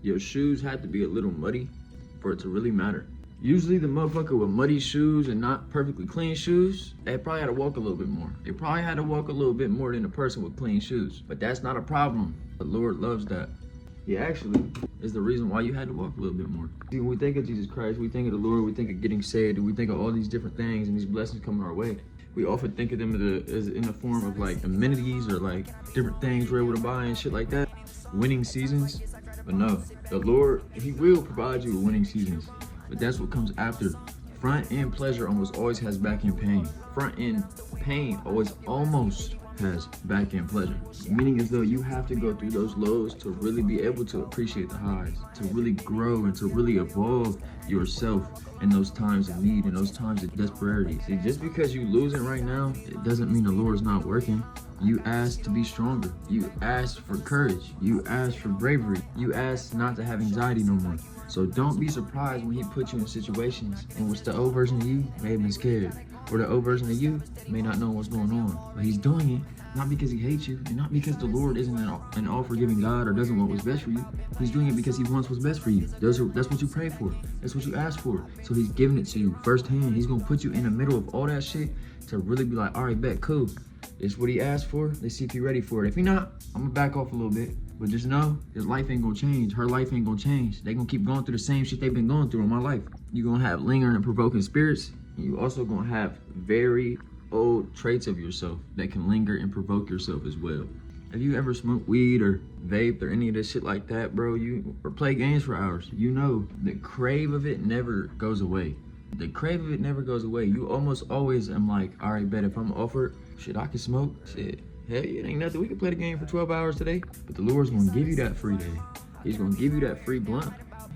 Your shoes had to be a little muddy for it to really matter. Usually the motherfucker with muddy shoes and not perfectly clean shoes, they probably had to walk a little bit more. They probably had to walk a little bit more than the person with clean shoes. But that's not a problem. The Lord loves that. He actually is the reason why you had to walk a little bit more. See, when we think of Jesus Christ, we think of the Lord, we think of getting saved, and we think of all these different things and these blessings coming our way. We often think of them as in the form of like amenities or like different things we're able to buy and shit like that. Winning seasons. But no, the Lord, he will provide you with winning seasons. But that's what comes after. Front end pleasure almost always has back end pain. Front end pain always almost has back end pleasure. Meaning as though you have to go through those lows to really be able to appreciate the highs, to really grow and to really evolve yourself in those times of need and those times of desperation. See, just because you losing right now, it doesn't mean the Lord's not working. You asked to be stronger. You asked for courage. You asked for bravery. You asked not to have anxiety no more. So don't be surprised when he puts you in situations in which the old version of you may have been scared, or the old version of you may not know what's going on. But he's doing it not because he hates you, and not because the Lord isn't an all-forgiving God or doesn't want what's best for you. He's doing it because he wants what's best for you. That's what you pray for. That's what you ask for. So he's giving it to you firsthand. He's gonna put you in the middle of all that shit to really be like, all right, bet, cool. It's what he asked for. Let's see if you're ready for it. If you're not, I'm gonna back off a little bit. But just know, his life ain't gonna change. Her life ain't gonna change. They gonna keep going through the same shit they've been going through in my life. You're gonna have lingering and provoking spirits. You also gonna have very old traits of yourself that can linger and provoke yourself as well. Have you ever smoked weed or vaped or any of this shit like that, bro? Or play games for hours? You know the crave of it never goes away. The crave of it never goes away. You almost always am like, all right, bet if I'm offered, shit, I can smoke. Shit, hey, it ain't nothing. We can play the game for 12 hours today. But the Lord's gonna give you that free day. He's gonna give you that free blunt.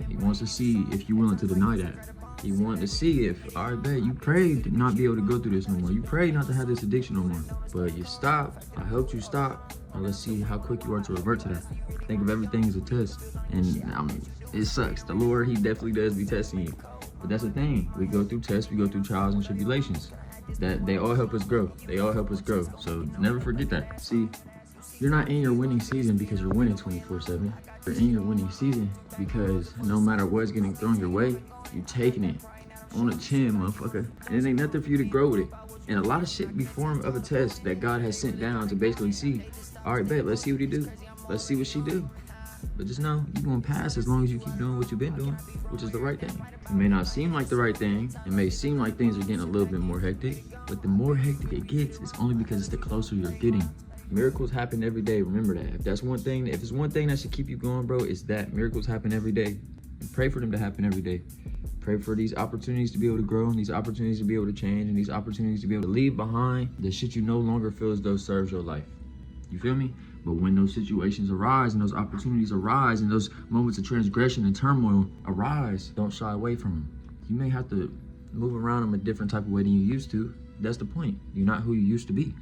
He wants to see if you're willing to deny that. He wants to see if, all right, bet you prayed to not be able to go through this no more. You prayed not to have this addiction no more. But you stopped. I helped you stop. Now let's see how quick you are to revert to that. Think of everything as a test. And I mean, it sucks. The Lord, he definitely does be testing you. But that's the thing. We go through tests, we go through trials and tribulations. That they all help us grow. They all help us grow. So never forget that. See, you're not in your winning season because you're winning 24/7. You're in your winning season because no matter what's getting thrown your way, you're taking it on the chin, motherfucker. And it ain't nothing for you to grow with it. And a lot of shit be form of a test that God has sent down to basically see, all right, bet, let's see what he do. Let's see what she do. But just know, you're gonna pass as long as you keep doing what you've been doing, which is the right thing. It may not seem like the right thing. It may seem like things are getting a little bit more hectic, but the more hectic it gets, it's only because it's the closer you're getting. Miracles happen every day, remember that. If there's one thing that should keep you going, bro, it's that. Miracles happen every day. And pray for them to happen every day. Pray for these opportunities to be able to grow, and these opportunities to be able to change, and these opportunities to be able to leave behind the shit you no longer feel as though serves your life. You feel me? But when those situations arise and those opportunities arise and those moments of transgression and turmoil arise, don't shy away from them. You may have to move around them a different type of way than you used to. That's the point. You're not who you used to be.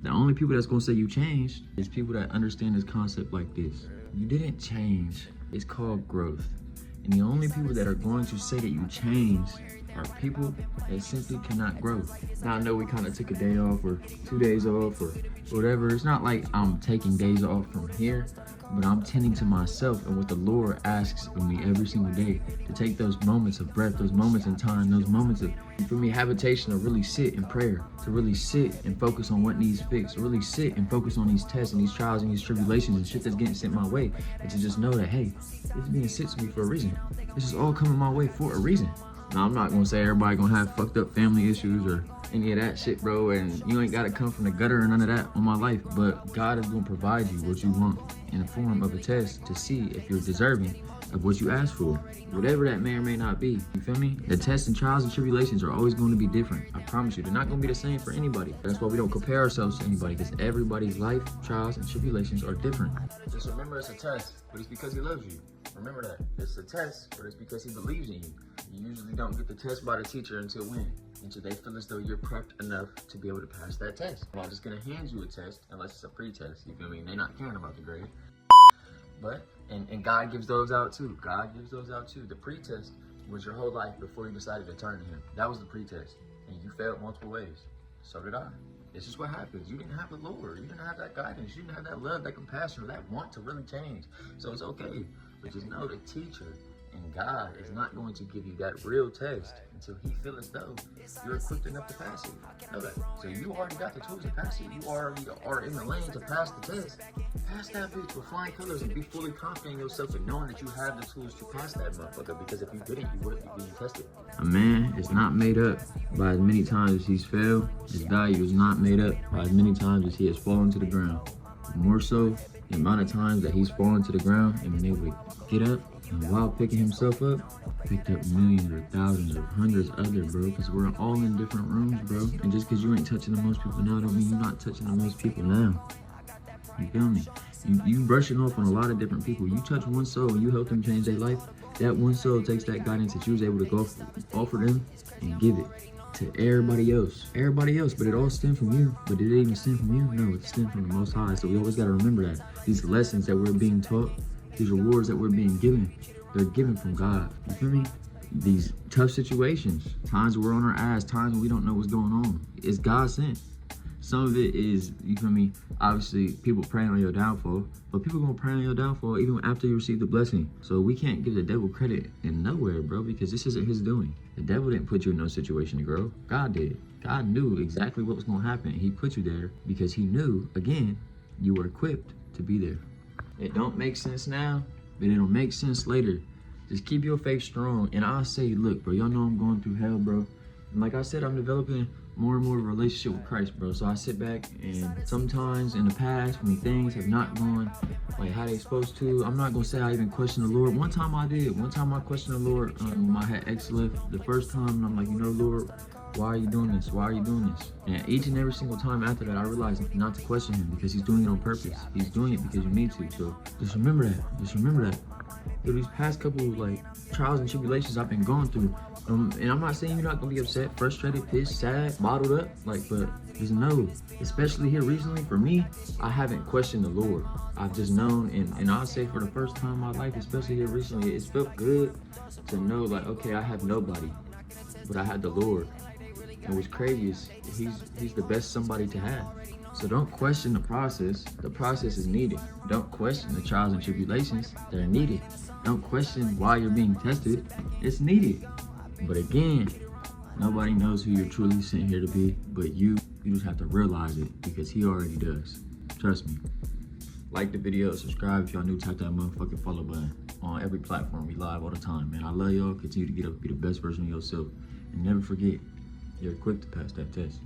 The only people that's gonna say you changed is people that understand this concept like this. You didn't change. It's called growth. And the only people that are going to say that you changed are people that simply cannot grow. Now I know we kind of took a day off or 2 days off or whatever. It's not like I'm taking days off from here, but I'm tending to myself and what the Lord asks of me every single day, to take those moments of breath, those moments in time, those moments of, for me, habitation, to really sit in prayer, to really sit and focus on what needs fixed, to really sit and focus on these tests and these trials and these tribulations and shit that's getting sent my way, and to just know that, hey, this is being sent to me for a reason. This is all coming my way for a reason. Now, I'm not gonna say everybody gonna have fucked up family issues or any of that shit, bro, and you ain't gotta come from the gutter or none of that on my life, but God is gonna provide you what you want in the form of a test to see if you're deserving of what you asked for, whatever that may or may not be. You feel me? The tests and trials and tribulations are always going to be different. I promise you, they're not going to be the same for anybody. That's why we don't compare ourselves to anybody, because everybody's life, trials, and tribulations are different. Just remember it's a test, but it's because he loves you. Remember that. It's a test, but it's because he believes in you. You usually don't get the test by the teacher until when? Until they feel as though you're prepped enough to be able to pass that test. I'm not just going to hand you a test unless it's a pre-test. You feel me? They're not caring about the grade. But, and God gives those out too. God gives those out too. The pre-test was your whole life before you decided to turn to him. That was the pre-test. And you failed multiple ways. So did I. This is what happens. You didn't have the Lord. You didn't have that guidance. You didn't have that love, that compassion, or that want to really change. So it's okay. But just know the teacher and God is not going to give you that real test until he feels as though you're equipped enough to pass it. Know that. So you already got the tools to pass it. You already are in the lane to pass the test. Pass that bitch with flying colors and be fully confident in yourself and knowing that you have the tools to pass that motherfucker, because if you didn't, you wouldn't be being tested. A man is not made up by as many times as he's failed. His value is not made up by as many times as he has fallen to the ground. More so, the amount of times that he's fallen to the ground and been able to get up, and while picking himself up, picked up millions or thousands or hundreds other, bro, because we're all in different rooms, bro. And just because you ain't touching the most people now don't mean you're not touching the most people now. You feel me? You brushing off on a lot of different people. You touch one soul and you help them change their life, that one soul takes that guidance that you was able to go offer them and give it to everybody else. But it all stemmed from you. But did it even stem from you? No, it stemmed from the Most High. So we always got to remember that. These lessons that we're being taught, these rewards that we're being given, they're given from God. You feel me? These tough situations, times we're on our ass, times when we don't know what's going on, it's God sent. Some of it is, you feel me, obviously people praying on your downfall, but people gonna pray on your downfall even after you receive the blessing. So we can't give the devil credit in nowhere, bro, because this isn't his doing. The devil didn't put you in no situation to grow. God did. God knew exactly what was gonna happen. He put you there because he knew, again, you were equipped to be there. It don't make sense now, but it'll make sense later. Just keep your faith strong. And I'll say, look, bro, y'all know I'm going through hell, bro. And like I said, I'm developing more and more of a relationship with Christ, bro. So I sit back and sometimes in the past when things have not gone like how they supposed to, I'm not gonna say I even question the Lord. One time I did. One time I questioned the Lord when I had ex left the first time, and I'm like, you know, Lord, why are you doing this? Why are you doing this? And each and every single time after that, I realized not to question him because he's doing it on purpose. He's doing it because you need to. So just remember that. Just remember that. Through these past couple like trials and tribulations I've been going through, and I'm not saying you're not gonna be upset, frustrated, pissed, sad, bottled up, like, but just know, especially here recently, for me, I haven't questioned the Lord. I've just known, and I'll say for the first time in my life, especially here recently, it's felt good to know, like, okay, I have nobody, but I had the Lord. And what's crazy is he's the best somebody to have. So don't question the process. The process is needed. Don't question the trials and tribulations. They're needed. Don't question why you're being tested. It's needed. But again, nobody knows who you're truly sent here to be but you. You just have to realize it because he already does. Trust me. Like the video, subscribe if y'all new, tap that motherfucking follow button on every platform. We live all the time, man. I love y'all. Continue to get up, be the best version of yourself. And never forget, you're equipped to pass that test.